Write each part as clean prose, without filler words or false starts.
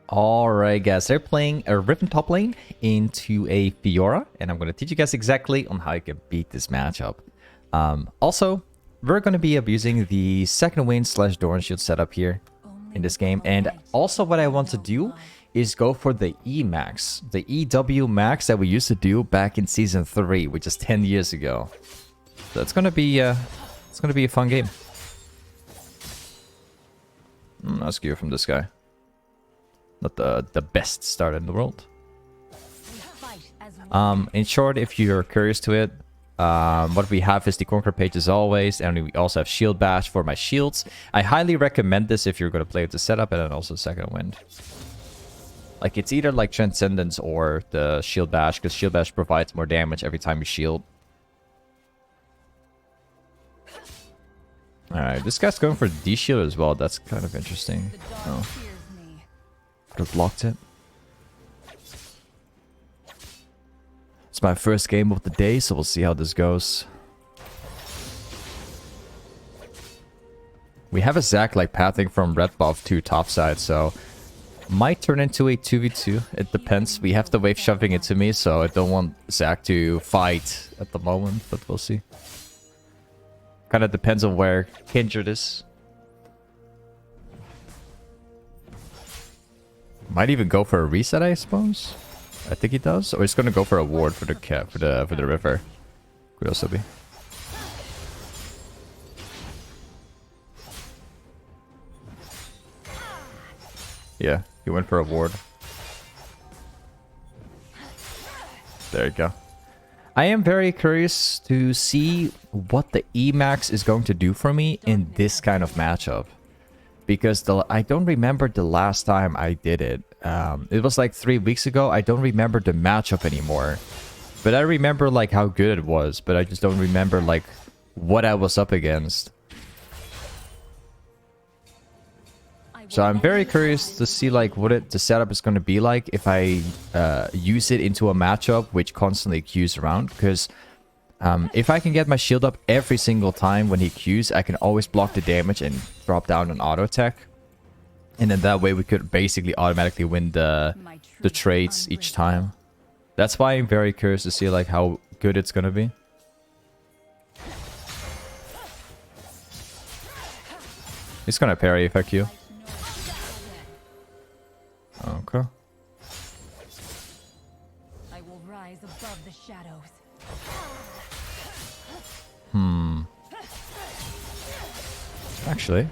Alright guys, they're playing a Riven top lane into a Fiora, and I'm going to teach you guys exactly on how you can beat this matchup. Also, we're going to be abusing the second wind / Doran shield setup here in this game, and also what I want to do is go for the E max, the EW max that we used to do back in season 3, which is 10 years ago. So it's going to be a fun game. Let's go from this guy. Not the best start in the world. In short, if you're curious to it, what we have is the Conquer page as always, and we also have Shield Bash for my shields. I highly recommend this if you're going to play with the setup, and then also Second Wind. Like, it's either like Transcendence or the Shield Bash, because Shield Bash provides more damage every time you shield. Alright, this guy's going for D-Shield as well. That's kind of interesting. Oh. Could have blocked it. It's my first game of the day, so we'll see how this goes. We have a Zac like pathing from red buff to top side, so might turn into a 2v2. It depends. We have the wave shoving it to me, so I don't want Zac to fight at the moment, but we'll see. Kind of depends on where Kindred is. Might even go for a reset, I suppose. I think he does, or he's gonna go for a ward for the cat for the river. Could also be. Yeah, he went for a ward. There you go. I am very curious to see what the Emax is going to do for me in this kind of matchup. Because I don't remember the last time I did it. It was like 3 weeks ago. I don't remember the matchup anymore. But I remember like how good it was. But I just don't remember like what I was up against. So I'm very curious to see like what the setup is going to be like if I use it into a matchup which constantly queues around. Because if I can get my shield up every single time when he queues, I can always block the damage and drop down an auto attack. And then that way we could basically automatically win the trades each time. That's why I'm very curious to see like how good it's gonna be. He's gonna parry if I Q. Okay. I will rise above the shadows. Actually.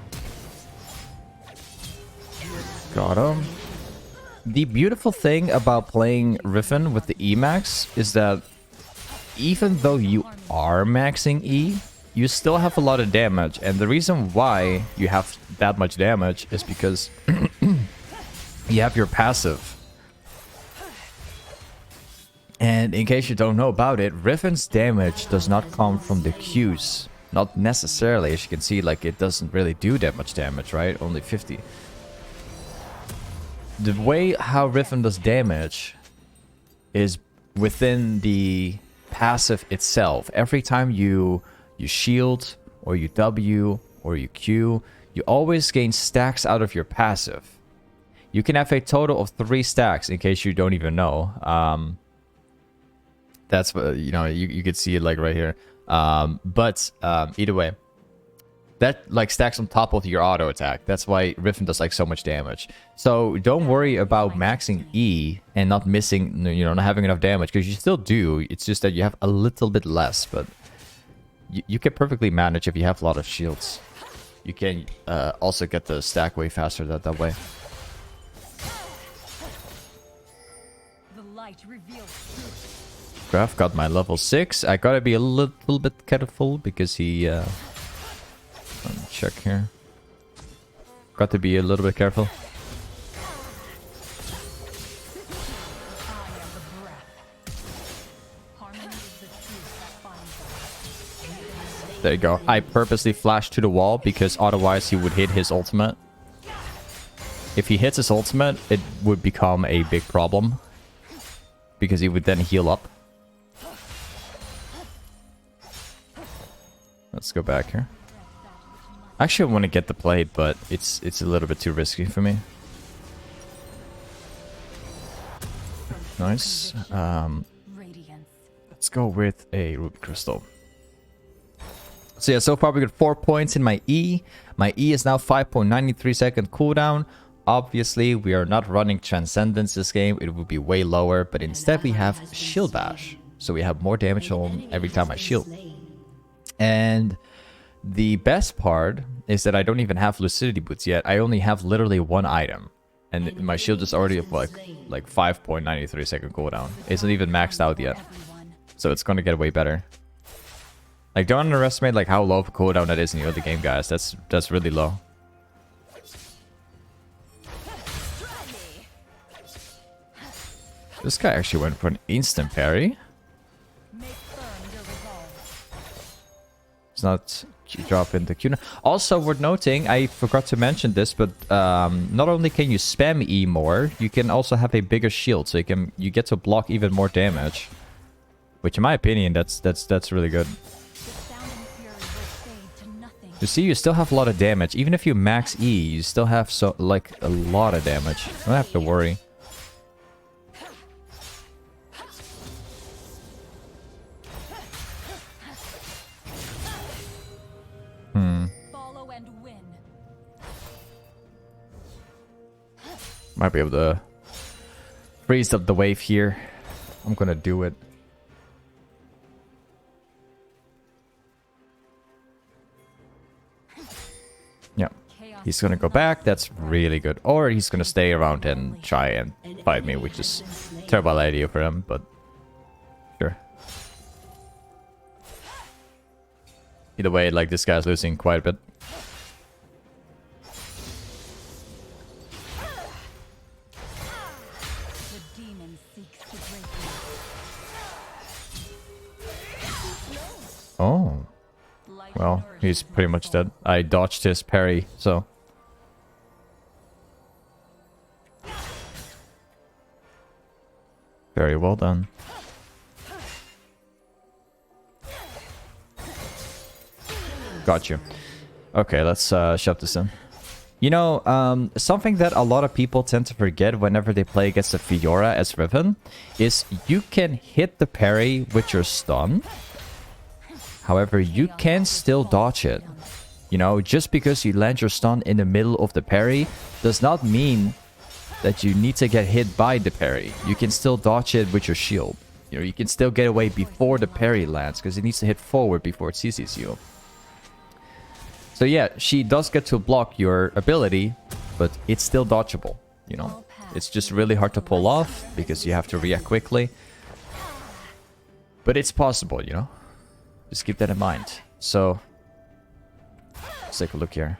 Got him. The beautiful thing about playing Riven with the Emax is that even though you are maxing E, you still have a lot of damage. And the reason why you have that much damage is because you have your passive. And in case you don't know about it, Riven's damage does not come from the Qs. Not necessarily, as you can see, like it doesn't really do that much damage, right? Only 50. The way how Riven does damage is within the passive itself. Every time you shield, or you W, or you Q, you always gain stacks out of your passive. You can have a total of 3 stacks, in case you don't even know. That's what, you know, you could see it like right here. Either way, that like stacks on top of your auto attack. That's why Riven does like so much damage. So don't worry about maxing E and not missing, you know, not having enough damage, because you still do. It's just that you have a little bit less, but you can perfectly manage if you have a lot of shields. You can also get the stack way faster that way. The light reveals truth. Graf got my level 6. I gotta be a little bit careful because he... let me check here. Got to be a little bit careful. There you go. I purposely flashed to the wall because otherwise he would hit his ultimate. If he hits his ultimate, it would become a big problem. Because he would then heal up. Let's go back here. Actually, I want to get the plate, but it's a little bit too risky for me. nice. Radiance. Let's go with a ruby crystal. So yeah, so far we got 4 points in my E. My E is now 5.93 second cooldown. Obviously, we are not running Transcendence this game. It would be way lower, but instead we have Shield Bash. So we have more damage on every time I shield. And the best part is that I don't even have Lucidity Boots yet. I only have literally one item. And my shield is already like 5.93 second cooldown. It's not even maxed out yet. So it's going to get way better. Like, don't underestimate like how low of a cooldown that is in the early game, guys. That's really low. This guy actually went for an instant parry. It's not drop into Q. Also, worth noting, I forgot to mention this, but not only can you spam E more, you can also have a bigger shield, so you get to block even more damage. Which, in my opinion, that's really good. You see, you still have a lot of damage. Even if you max E, you still have a lot of damage. You don't have to worry. Follow and win. Might be able to freeze up the wave here. I'm gonna do it. Yeah. He's gonna go back. That's really good. Or he's gonna stay around and try and fight me, which is a terrible idea for him, but sure. Either way, like, this guy's losing quite a bit. The demon seeks to break you. Oh. Well, he's pretty much dead. I dodged his parry, so... Very well done. Got you. Okay, let's shove this in. You know, something that a lot of people tend to forget whenever they play against a Fiora as Riven is you can hit the parry with your stun. However, you can still dodge it. You know, just because you land your stun in the middle of the parry does not mean that you need to get hit by the parry. You can still dodge it with your shield. You know, you can still get away before the parry lands because it needs to hit forward before it CCs you. So yeah, she does get to block your ability, but it's still dodgeable, you know. It's just really hard to pull off because you have to react quickly. But it's possible, you know. Just keep that in mind. So, let's take a look here.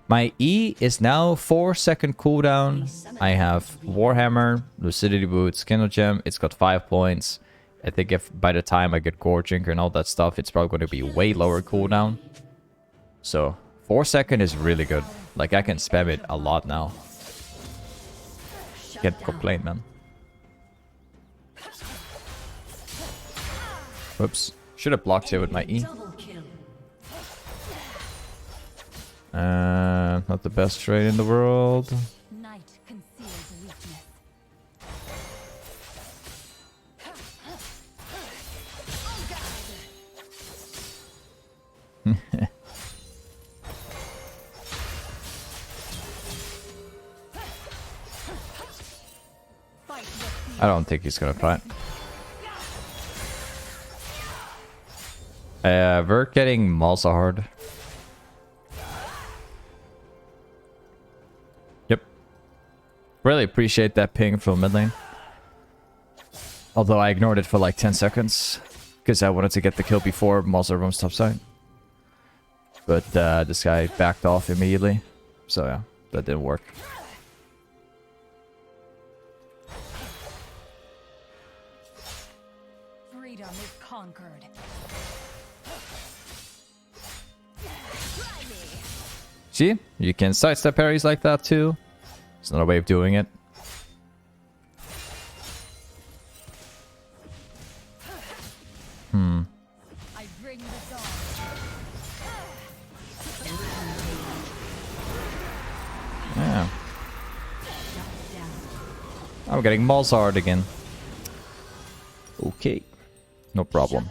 My E is now 4 second cooldown. I have Warhammer, Lucidity Boots, Kindle Gem. It's got 5 points. I think if by the time I get goredrinker and all that stuff, it's probably going to be way lower cooldown. So, 4 second is really good. Like, I can spam it a lot now. Can't complain, man. Whoops. Should have blocked it with my E. Not the best trade in the world. Night conceals weakness. I don't think he's gonna fight. We're getting Malzahar. Yep. Really appreciate that ping from mid lane. Although I ignored it for like 10 seconds. Because I wanted to get the kill before Malzahar roams topside. But this guy backed off immediately. So yeah, that didn't work. Freedom is conquered. See? You can sidestep parries like that too. It's another way of doing it. I bring the dawn. Yeah. I'm getting Malzahar again. Okay. No problem.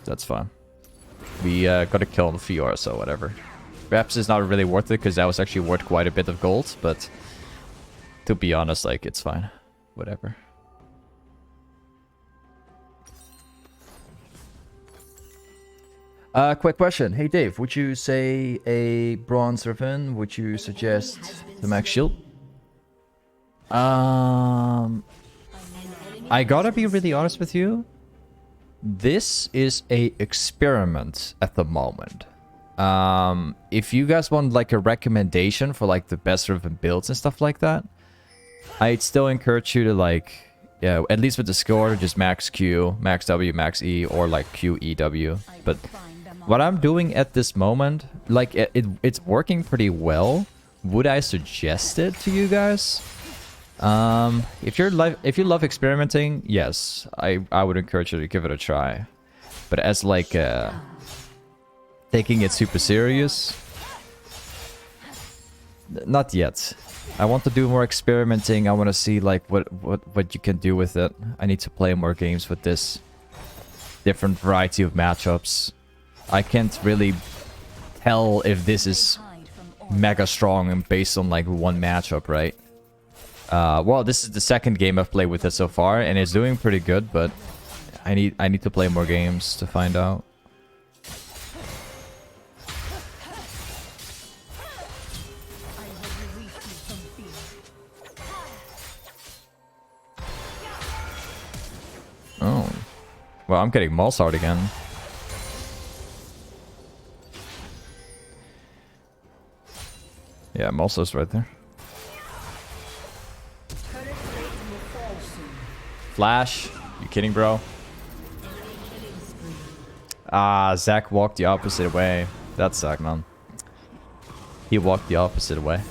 That's fine. We gotta kill the Fiora, so whatever. Perhaps it's not really worth it, because that was actually worth quite a bit of gold, but to be honest, like, it's fine. Whatever. Quick question. Hey Dave, would you say a bronze Riven? Would you suggest the max shield? I gotta be really honest with you. This is a experiment at the moment. If you guys want like a recommendation for like the best Riven builds and stuff like that, I'd still encourage you to like, yeah, at least with the skill just max Q, max W, max E, or like Q, E, W. But what I'm doing at this moment, like it's working pretty well. Would I suggest it to you guys? If you love experimenting, yes, I would encourage you to give it a try. But as like taking it super serious, not yet. I want to do more experimenting. I want to see like what you can do with it. I need to play more games with this different variety of matchups. I can't really tell if this is mega strong and based on like one matchup, right? Well, this is the second game I've played with it so far, and it's doing pretty good, but I need to play more games to find out. Oh. Well, I'm getting Malzahar again. Yeah, Malzahar's right there. Flash? You kidding, bro? Ah, Zach walked the opposite way. That sucked, man. He walked the opposite way.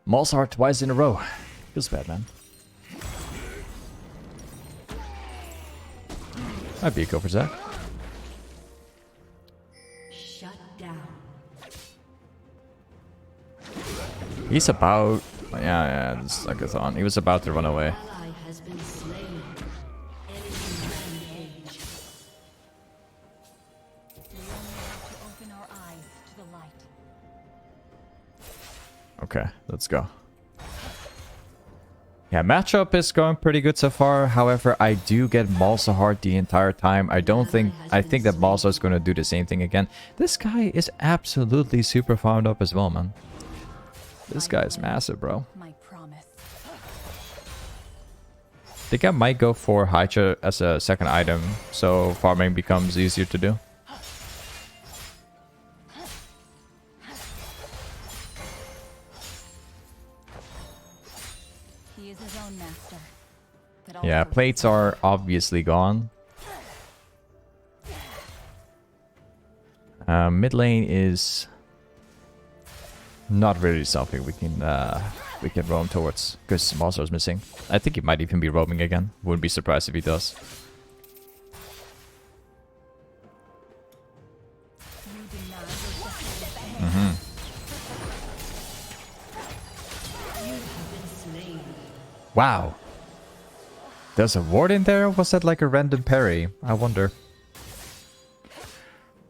Malzahar twice in a row. Feels bad, man. Might be a go for Zach. Shut down. He's about... Yeah, this is like a thon. He was about to run away. Ally has been slain. Enemy rampage. We only have to open our eyes to the light. Okay, let's go. Yeah, matchup is going pretty good so far. However, I do get Malzahar the entire time. I think that Malzahar is going to do the same thing again. This guy is absolutely super farmed up as well, man. This guy is massive, bro. My promise. I think I might go for Hydra as a second item, so farming becomes easier to do. He is his own master. Yeah, plates are obviously gone. Mid lane is not really something we can roam towards because Malzahar is missing. I think he might even be roaming again. Wouldn't be surprised if he does. Wow. There's a ward in there? Or was that like a random parry? I wonder.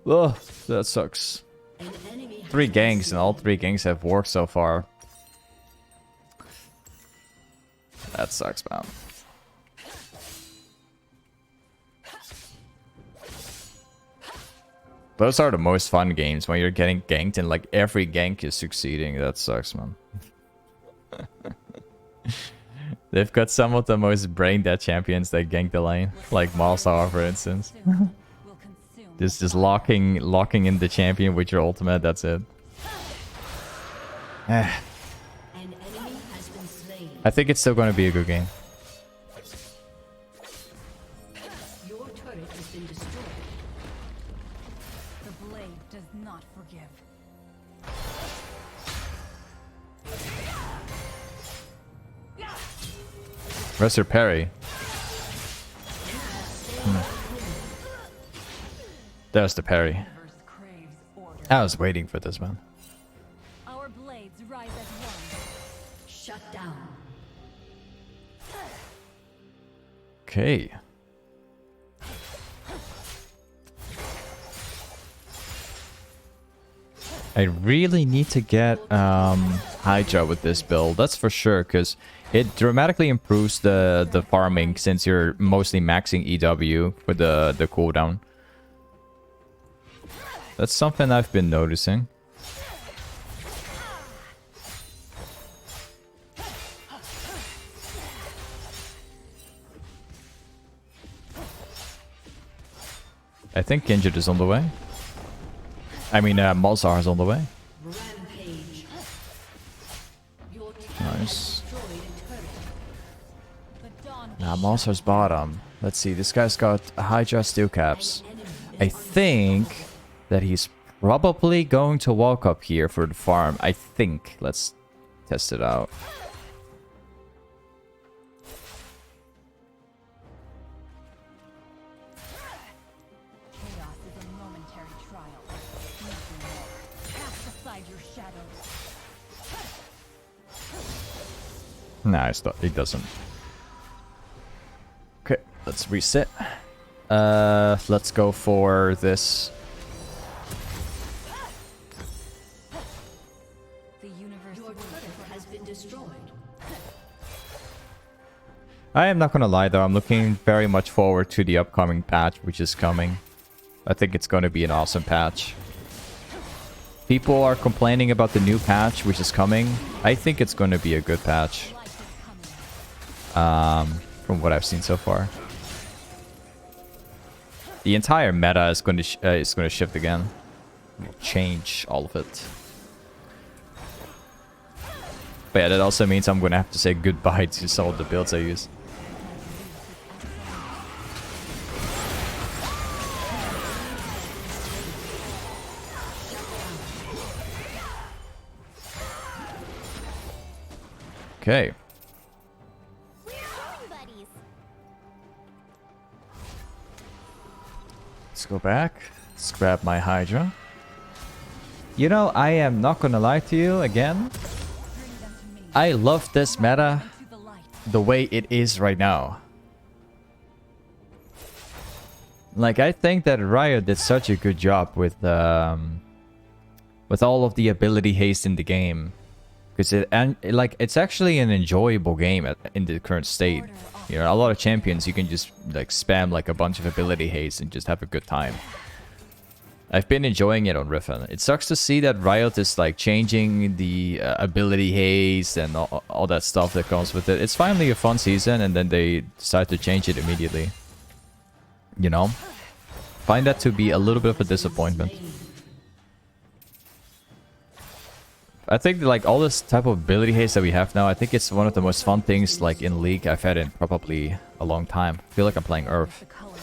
Ugh, that sucks. 3 ganks and all 3 ganks have worked so far. That sucks, man. Those are the most fun games when you're getting ganked and like every gank is succeeding. That sucks, man. They've got some of the most brain dead champions that gank the lane, like Malzahar, for instance. Just locking in the champion with your ultimate. That's it. I think it's still going to be a good game. Your turret has been destroyed. The blade does not forgive. Where's your parry? There's the parry. I was waiting for this, man. Our blades rise as one. Shut down. Okay. I really need to get Hydra with this build, that's for sure, because it dramatically improves the farming since you're mostly maxing EW with the cooldown. That's something I've been noticing. I think Genjit is on the way. I mean, Malzahar is on the way. Rampage. Your team Nice. destroyed a turret. The dawn Nah, Malzahar's bottom. Let's see, this guy's got Hydra steel caps. I think that he's probably going to walk up here for the farm. I think. Let's test it out. Chaos is a momentary trial. Cast aside your shadows. Nah, it doesn't. Okay, let's reset. Let's go for this. The universe Your turret has been destroyed. I am not gonna lie though, I'm looking very much forward to the upcoming patch, which is coming. I think it's gonna be an awesome patch. People are complaining about the new patch, which is coming. I think it's gonna be a good patch. light is coming. From what I've seen so far. The entire meta is going to shift again. We'll change all of it. But yeah, that also means I'm going to have to say goodbye to some of the builds I use. Okay. Let's go back. Let's grab my Hydra. You know, I am not gonna lie to you again. I love this meta To the light. the way it is right now. Like, I think that Riot did such a good job with all of the ability haste in the game. Because it's actually an enjoyable game in the current state. You know, a lot of champions you can just like spam like a bunch of ability haste and just have a good time. I've been enjoying it on Riven. It sucks to see that Riot is like changing the ability haste and all that stuff that comes with it. It's finally a fun season and then they decide to change it immediately. You know? Find that to be a little bit of a disappointment. I think like all this type of ability haste that we have now, I think it's one of the most fun things like in League I've had in probably a long time. I feel like I'm playing Earth. The color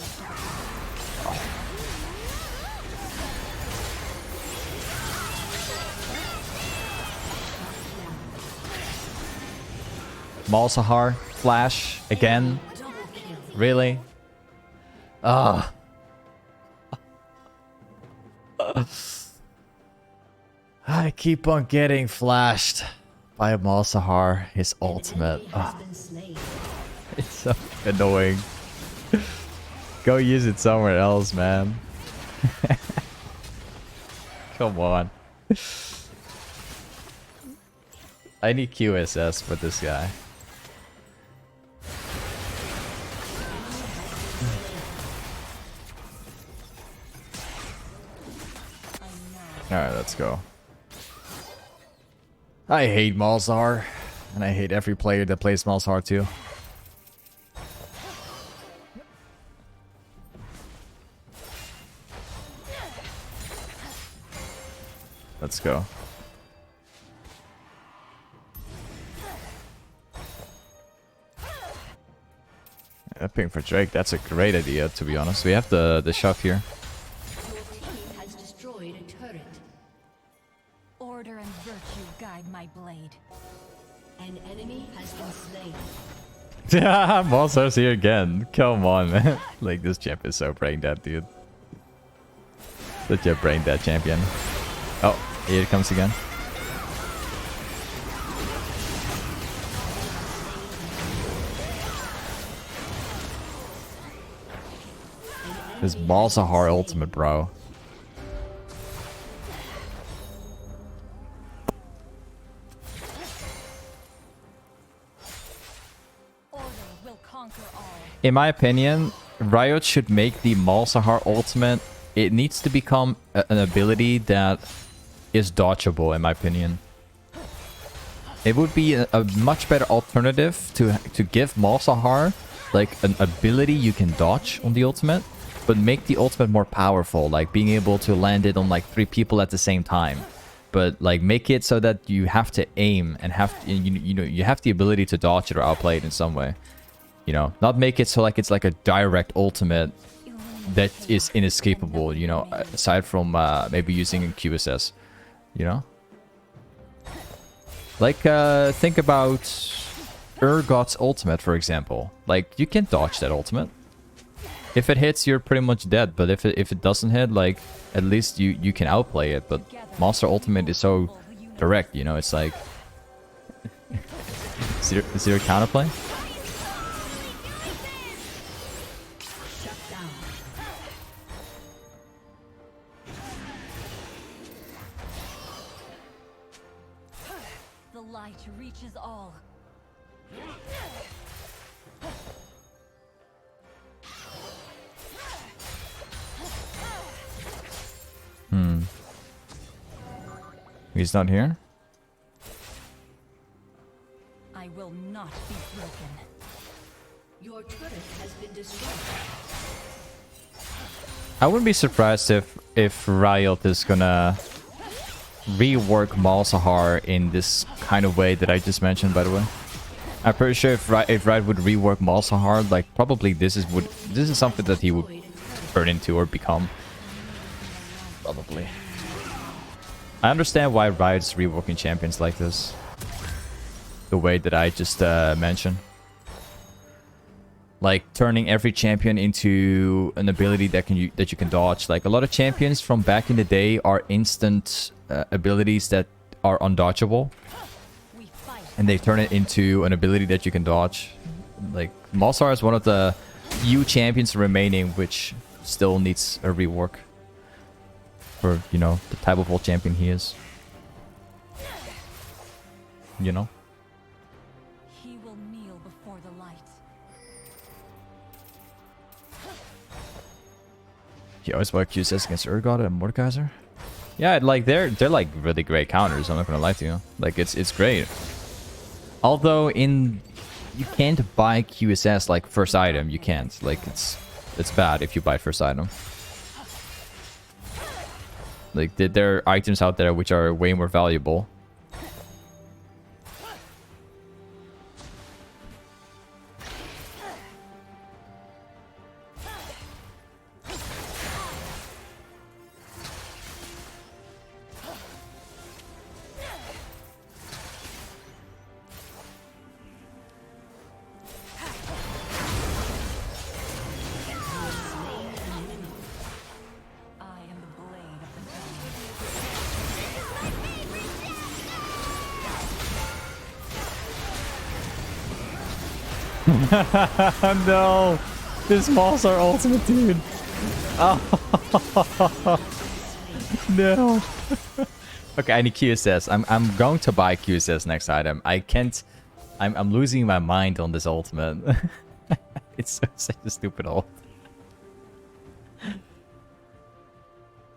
Malzahar, Flash, again. Double kill. Really? Ah. I keep on getting flashed by Malzahar, his ultimate. Enemy has Ah, been slain. it's so annoying. Go use it somewhere else, man. Come on. I need QSS for this guy. Alright, let's go. I hate Malzahar. And I hate every player that plays Malzahar too. Let's go. Ping for Drake, that's a great idea to be honest. We have the shove here. Your team has destroyed a turret. order and virtue guide my blade. An enemy has been slain. Yeah, Malzahar's here again. Come on, man. Like, this champ is so brain dead, dude. Such a brain dead champion. Oh, here it comes again. This Malzahar ultimate, bro. Order will conquer all. In my opinion, Riot should make the Malzahar ultimate. It needs to become an ability that is dodgeable, in my opinion. It would be a much better alternative to give Malzahar like an ability you can dodge on the ultimate, but make the ultimate more powerful, like being able to land it on like 3 people at the same time. But like make it so that you have to aim and have you know you have the ability to dodge it or outplay it in some way. You know, not make it so like it's like a direct ultimate that is inescapable, you know, aside from maybe using QSS, you know? Like, think about Urgot's ultimate, for example. Like, you can dodge that ultimate. If it hits, you're pretty much dead, but if it doesn't hit, like, at least you can outplay it. But Monster Ultimate is so direct, you know, it's like... zero counterplay? The light reaches all. He's not here? I will not be broken. Your turret has been destroyed. I wouldn't be surprised if Riot is gonna rework Malzahar in this kind of way that I just mentioned, by the way. I'm pretty sure if Riot would rework Malzahar, like probably this is something that he would turn into or become. Probably. I understand why Riot's reworking champions like this. The way that I just mentioned. Like turning every champion into an ability that you can dodge. Like a lot of champions from back in the day are instant abilities that are undodgeable, and they turn it into an ability that you can dodge. Like Malzahar is one of the few champions remaining which still needs a rework for, you know, the type of old champion he is. You know? He will kneel before the light. You always want QSS against Urgot and Mordekaiser? Yeah, like they're like really great counters, I'm not gonna lie to you. Like it's great. Although you can't buy QSS like first item, you can't. Like it's bad if you buy first item. Like there are items out there which are way more valuable. No, this Malzahar ultimate, dude. Oh. No. Okay, I need QSS. I'm going to buy QSS next item. I can't. I'm losing my mind on this ultimate. It's such a stupid ult.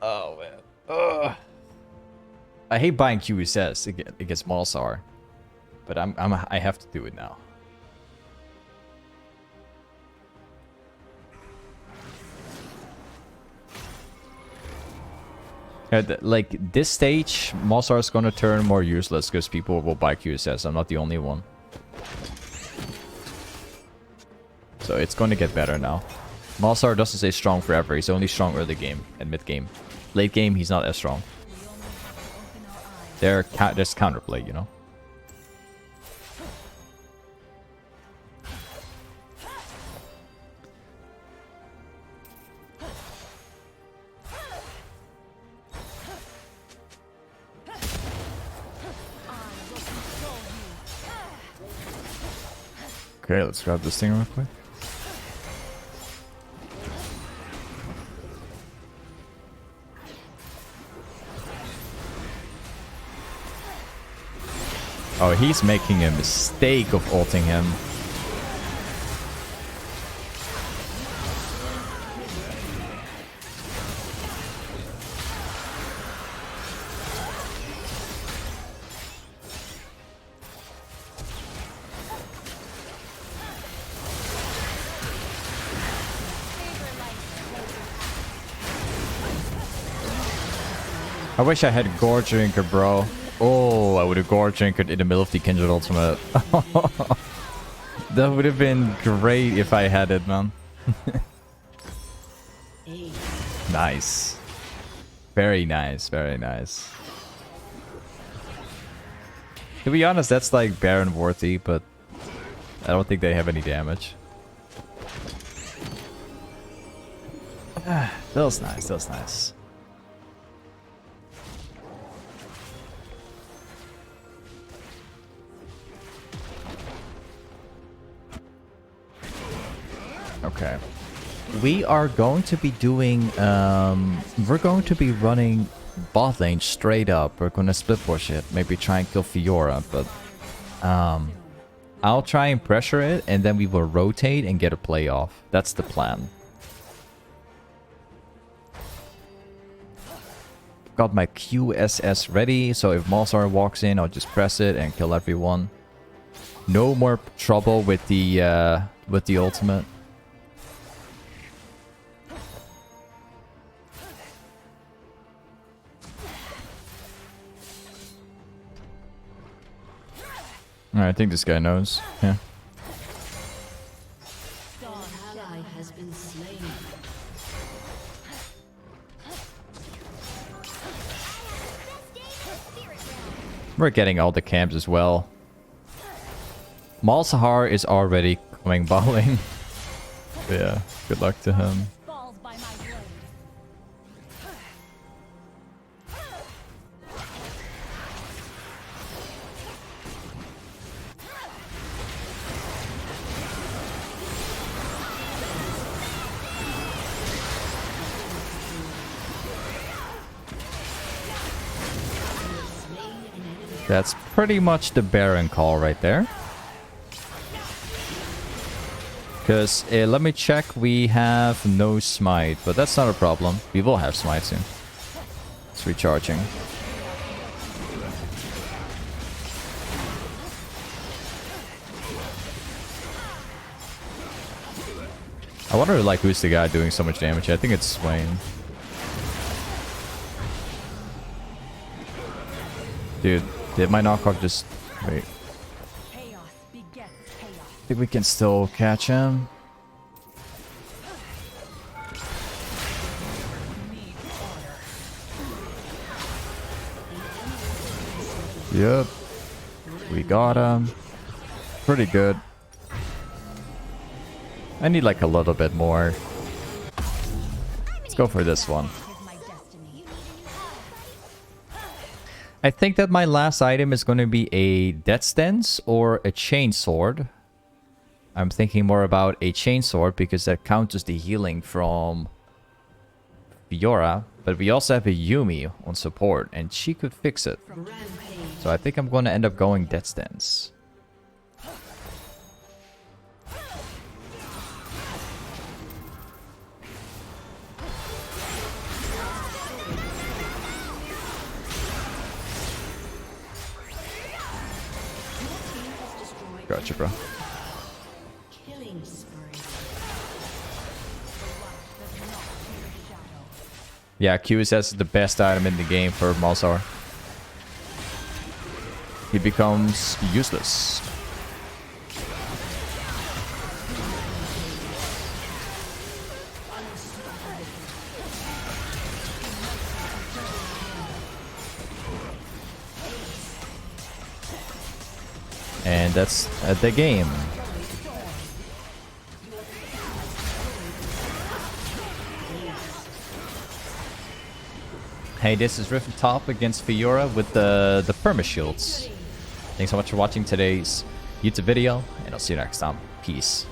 Oh man. Ugh. I hate buying QSS against Malzahar, but I have to do it now. Like this stage, Malzahar is gonna turn more useless because people will buy QSS. I'm not the only one. So it's gonna get better now. Malzahar doesn't stay strong forever. He's only strong early game and mid game. Late game, he's not as strong. There's counterplay, you know. Okay, let's grab this thing real quick. Oh, he's making a mistake of ulting him. Favor life. I wish I had goredrinker, bro. Oh, I would have goredrinkered in the middle of the Kindred ultimate. That would have been great if I had it, man. Nice. Very nice, very nice. To be honest, that's like Baron worthy, but I don't think they have any damage. That was nice, that was nice. Okay. We are going to be doing, we're going to be running bot lane straight up. We're going to split push it. Maybe try and kill Fiora, but I'll try and pressure it and then we will rotate and get a play off. That's the plan. Got my QSS ready, so if Malzahar walks in, I'll just press it and kill everyone. No more trouble with the ultimate. Alright, I think this guy knows. Yeah. An ally has been slain. We're getting all the camps as well. Malzahar is already coming bowling. Yeah, good luck to him. Falls by my blade. That's pretty much the Baron call right there. Because, let me check, we have no smite, but that's not a problem. We will have smite soon. It's recharging. I wonder, like, who's the guy doing so much damage? I think it's Swain. Dude, did my knockoff just... Wait. Chaos begets chaos. I think we can still catch him. Yep. We got him. Pretty good. I need like a little bit more. Let's go for this one. Is my destiny. I think that my last item is going to be a Death Stance or a Chain Sword. I'm thinking more about a Chain Sword because that counters the healing from Fiora. But we also have a Yuumi on support and she could fix it. So I think I'm going to end up going Death Stance. Gotcha, bro. Killing spree. Yeah, QSS is the best item in the game for Malzahar. He becomes useless. And that's the game. Hey, this is Riven top against Fiora with the perma shields. Thanks so much for watching today's YouTube video, and I'll see you next time. Peace.